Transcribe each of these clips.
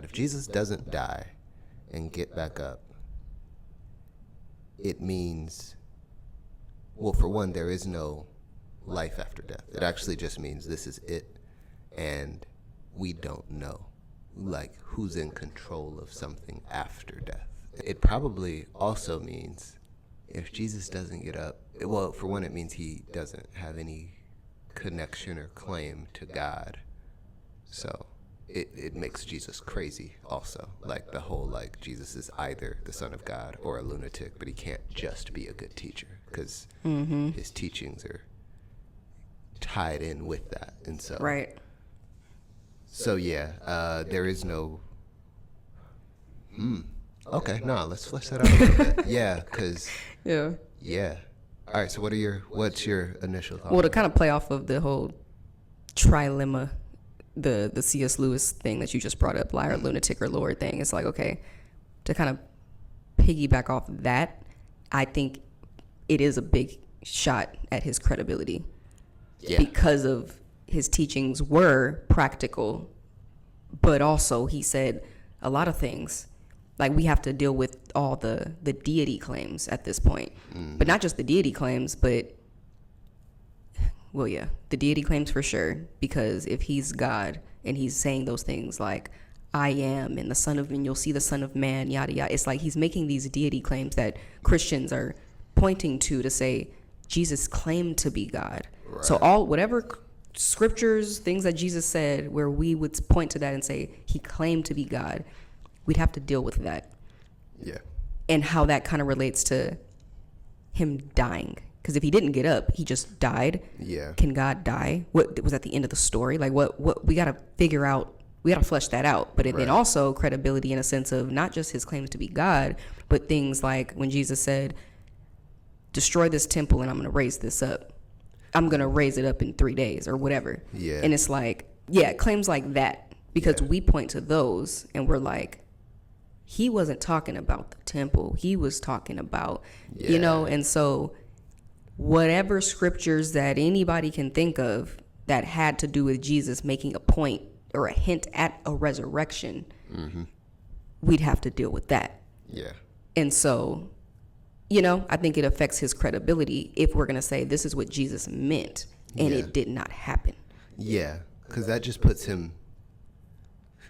If Jesus doesn't die and get back up, it means, well, for one, there is no life after death. It actually just means this is it, and we don't know, like, who's in control of something after death. It probably also means if Jesus doesn't get up, well, for one, it means he doesn't have any connection or claim to God. So it makes Jesus crazy also. Like the whole, like, Jesus is either the Son of God or a lunatic, but he can't just be a good teacher because his teachings are tied in with that. And so, Right. So yeah, there is no, okay, no, let's flesh that out a little bit. Yeah, because, Yeah. yeah. All right, so what's your initial thought? Well, to kind of play off of the whole trilemma, the C.S. Lewis thing that you just brought up, liar, lunatic, or Lord thing, it's like, okay, to kind of piggyback off that, I think it is a big shot at his credibility. Yeah. Because of his teachings were practical, but also he said a lot of things. Like, we have to deal with all the deity claims at this point. But not just the deity claims, but, well, yeah, the deity claims for sure. Because if he's God and he's saying those things like, I am, and you'll see the Son of Man, yada, yada. It's like he's making these deity claims that Christians are pointing to say, Jesus claimed to be God. Right. So whatever scriptures, things that Jesus said, where we would point to that and say, he claimed to be God, we'd have to deal with that. Yeah. And how that kind of relates to him dying. Because if he didn't get up, he just died. Yeah. Can God die? What was at the end of the story? Like, what we got to figure out. We got to flesh that out. But then also credibility in a sense of not just his claims to be God, but things like when Jesus said, destroy this temple and I'm going to raise this up. I'm going to raise it up in 3 days or whatever. Yeah. And it's like, yeah, claims like that. Because we point to those and we're like, he wasn't talking about the temple. He was talking about, and so whatever scriptures that anybody can think of that had to do with Jesus making a point or a hint at a resurrection, we'd have to deal with that. Yeah. And so, I think it affects his credibility if we're going to say this is what Jesus meant and it did not happen. Yeah, because that just puts him,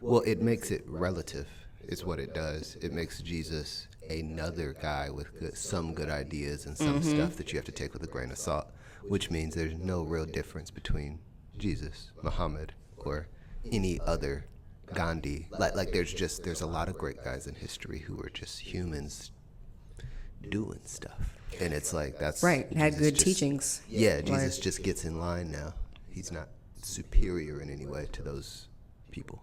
well, it makes it relative is what it does. It makes Jesus another guy with some good ideas and some stuff that you have to take with a grain of salt, which means there's no real difference between Jesus, Muhammad, or any other Gandhi. Like there's a lot of great guys in history who are just humans doing stuff. And it's like, that's right. Jesus had good teachings. Yeah, Jesus just gets in line now. He's not superior in any way to those people.